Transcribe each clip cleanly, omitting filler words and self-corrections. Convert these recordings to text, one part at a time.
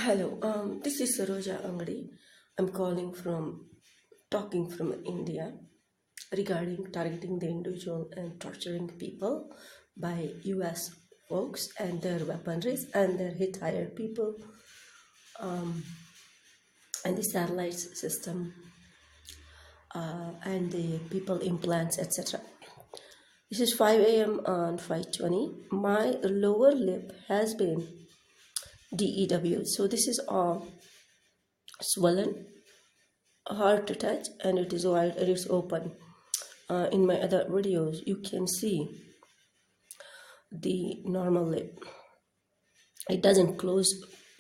Hello, this is Saroja Angadi. I'm talking from India regarding targeting the individual and torturing people by US folks and their weaponries and their hit-hired people and the satellite system and the people implants, etc. This is 5 a.m. on 5/20. My lower lip has been DEW, so this is all swollen, hard to touch, and it is wide, it is open. In my other videos you can see the normal lip, it doesn't close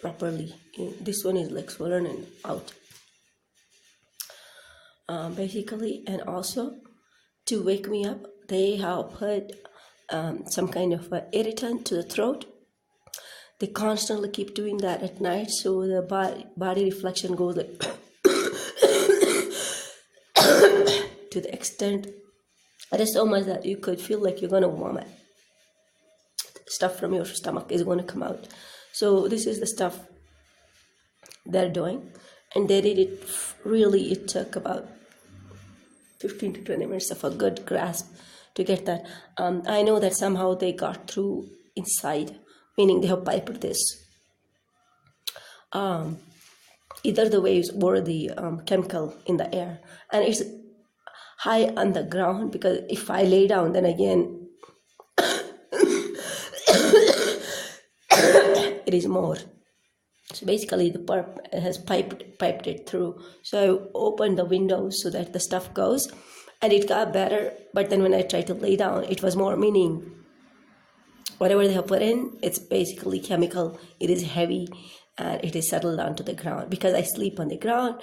properly. This one is like swollen and out, basically. And also to wake me up, they have put some kind of irritant to the throat. They constantly keep doing that at night, so the body reflection goes like to the extent it is so much that you could feel like you're gonna vomit. Stuff from your stomach is going to come out. So this is the stuff they're doing, and they did it really. It took about 15 to 20 minutes of a good grasp to get that. I know that somehow they got through inside, meaning they have piped this. Either the waves or the chemical in the air, and it's high on the ground, because if I lay down, then again it is more. So basically the perp has piped it through. So I opened the windows so that the stuff goes, and it got better. But then when I tried to lay down, it was more, meaning whatever they have put in, it's basically chemical. It is heavy and it is settled onto the ground. Because I sleep on the ground,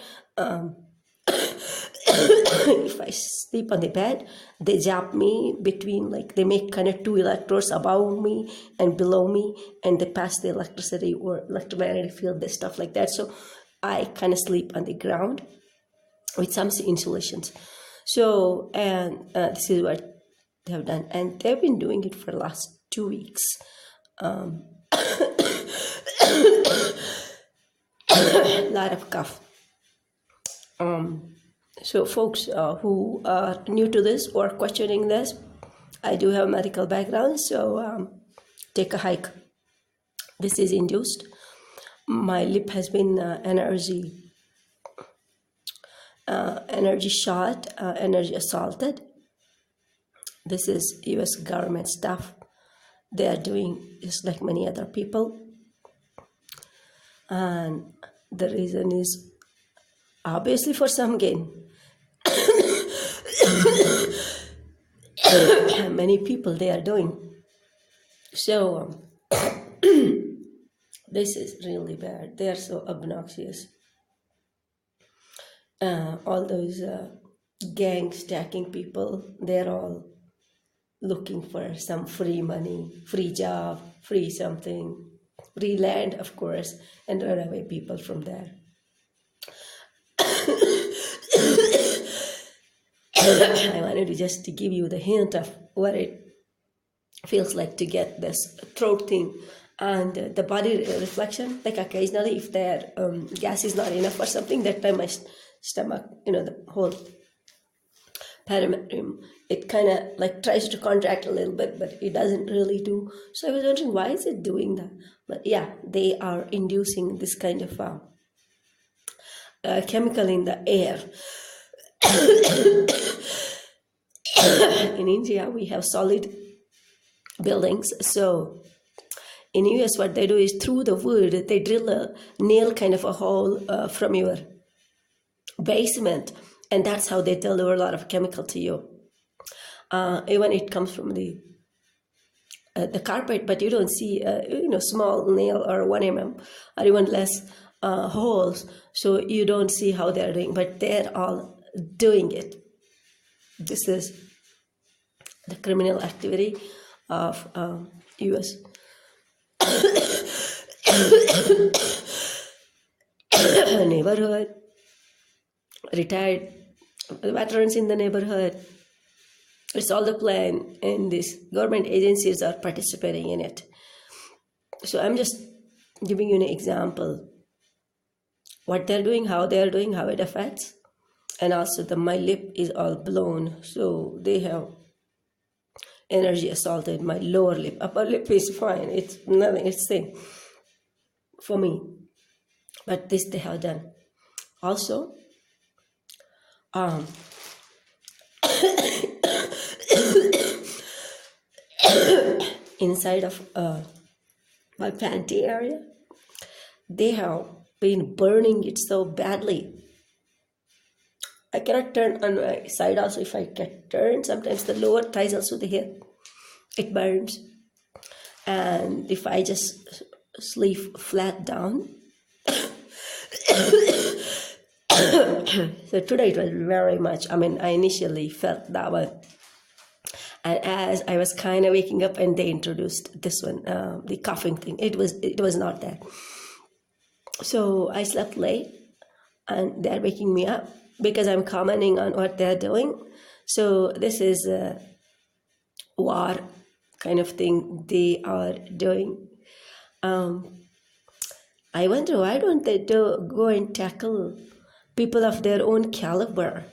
if I sleep on the bed, they zap me between, like they make kind of two electrodes above me and below me, and they pass the electricity or electromagnetic field, this stuff like that. So I kind of sleep on the ground with some insulations. So, and this is what they have done, and they've been doing it for the last 2 weeks. A lot of cough. So folks who are new to this or questioning this, I do have a medical background, so take a hike. This is induced. My lip has been energy shot, energy assaulted. This is US government stuff. They are doing just like many other people. And the reason is obviously for some gain. Many people they are doing. So this is really bad. They are so obnoxious. All those gang stacking people, they're all looking for some free money, free job, free something, free land, of course, and run away people from there. I wanted to just to give you the hint of what it feels like to get this throat thing and the body reflection. Like occasionally, if their gas is not enough or something, that time my stomach, the whole perimeter, it kind of like tries to contract a little bit, but it doesn't really do. So I was wondering, why is it doing that? But yeah, they are inducing this kind of chemical in the air. In India, we have solid buildings. So in US, what they do is through the wood, they drill a nail kind of a hole from your basement, and that's how they deliver a lot of chemical to you. Even it comes from the carpet, but you don't see small nail or 1 mm or even less holes, so you don't see how they're doing, but they're all doing it. This is the criminal activity of US. Neighborhood, retired veterans in the neighborhood. It's all the plan, and these government agencies are participating in it. So I'm just giving you an example what they're doing, how they're doing, how it affects. And also my lip is all blown, so they have energy assaulted my lower lip. Upper lip is fine, it's nothing, it's same for me. But this they have done. Also, inside of my panty area, they have been burning it so badly. I cannot turn on my side also. If I can turn, sometimes the lower thighs also here, it burns. And if I just sleep flat down, so today it was very much, I initially felt that one. And as I was kind of waking up, and they introduced this one, the coughing thing, it was not there. So I slept late, and they're waking me up because I'm commenting on what they're doing. So this is a war kind of thing they are doing. I wonder, why don't they go and tackle people of their own caliber?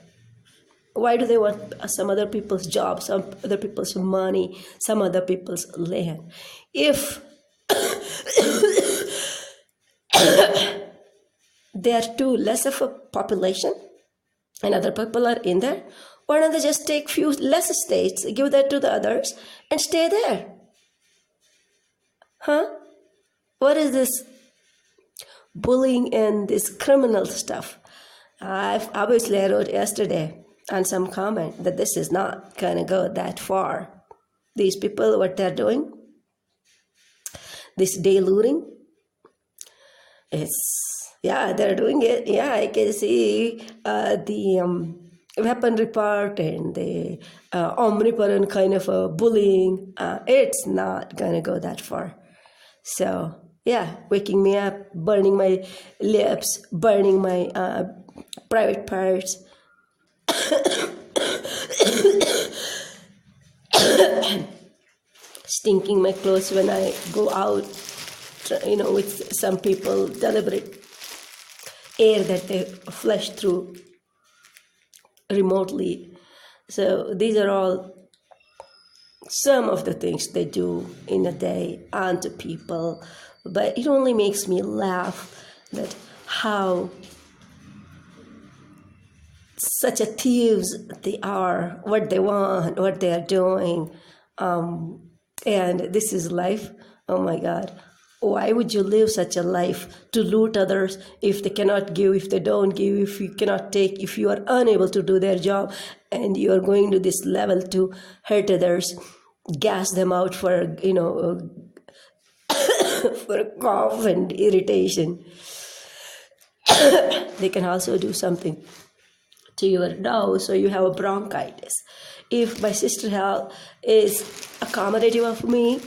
Why do they want some other people's jobs, some other people's money, some other people's land? If they are too less of a population and other people are in there, why don't they just take few less states, give that to the others, and stay there? Huh? What is this bullying and this criminal stuff? I wrote yesterday on some comment that this is not going to go that far. These people, what they're doing, this day looting, they're doing it. Yeah, I can see the weapon report and the omnipotent kind of bullying. It's not going to go that far. So, yeah, waking me up, burning my lips, burning my private parts. Stinking my clothes when I go out, with some people, deliberate air that they flush through remotely. So these are all some of the things they do in a day onto people. But it only makes me laugh that how such a thieves they are, what they want, what they are doing. And this is life. Oh my God. Why would you live such a life to loot others if they cannot give, if they don't give, if you cannot take, if you are unable to do their job, and you are going to this level to hurt others, gas them out for, for a cough and irritation. They can also do something to your nose, so you have a bronchitis. If my sister is accommodative of me,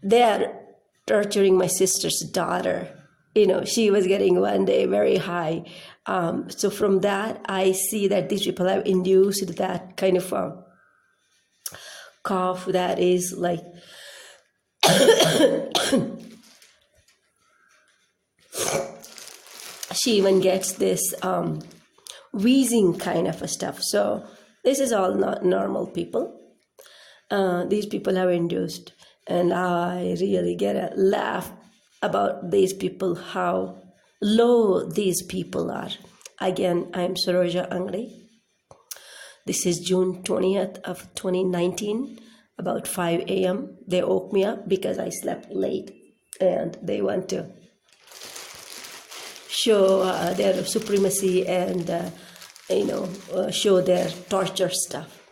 they are torturing my sister's daughter. She was getting one day very high. So from that, I see that these people have induced that kind of cough that is like she even gets this wheezing kind of a stuff. So this is all not normal people. These people have induced, and I really get a laugh about these people, how low these people are. Again, I'm Saroja Angre. This is June 20th of 2019, about 5 a.m. They woke me up because I slept late, and they want to show their supremacy and, show their torture stuff.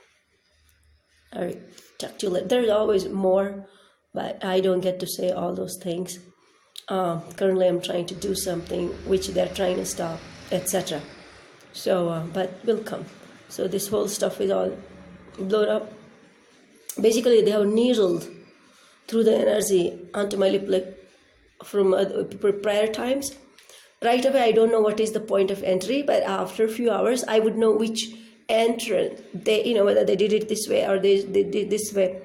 All right, talk to you later. There's always more, but I don't get to say all those things. Currently, I'm trying to do something which they're trying to stop, etc. So, but will come. So this whole stuff is all blown up. Basically, they have needled through the energy onto my lip, like from prior times. Right away, I don't know what is the point of entry, but after a few hours, I would know which entrance, whether they did it this way or they did this way.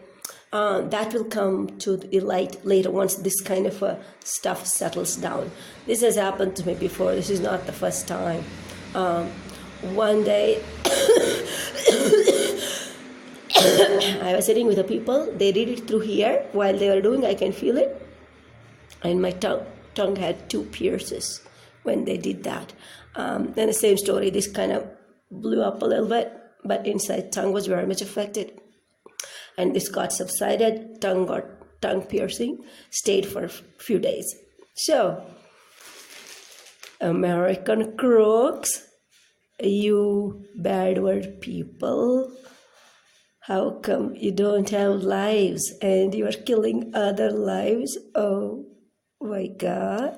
That will come to the light later once this kind of stuff settles down. This has happened to me before. This is not the first time. One day, I was sitting with the people. They did it through here. While they were doing, I can feel it. And my tongue had 2 pierces when they did that. Then the same story. This kind of blew up a little bit, but inside tongue was very much affected. And this got subsided. Tongue piercing stayed for a few days. So, American crooks, you bad word people, how come you don't have lives and you are killing other lives? Oh my God.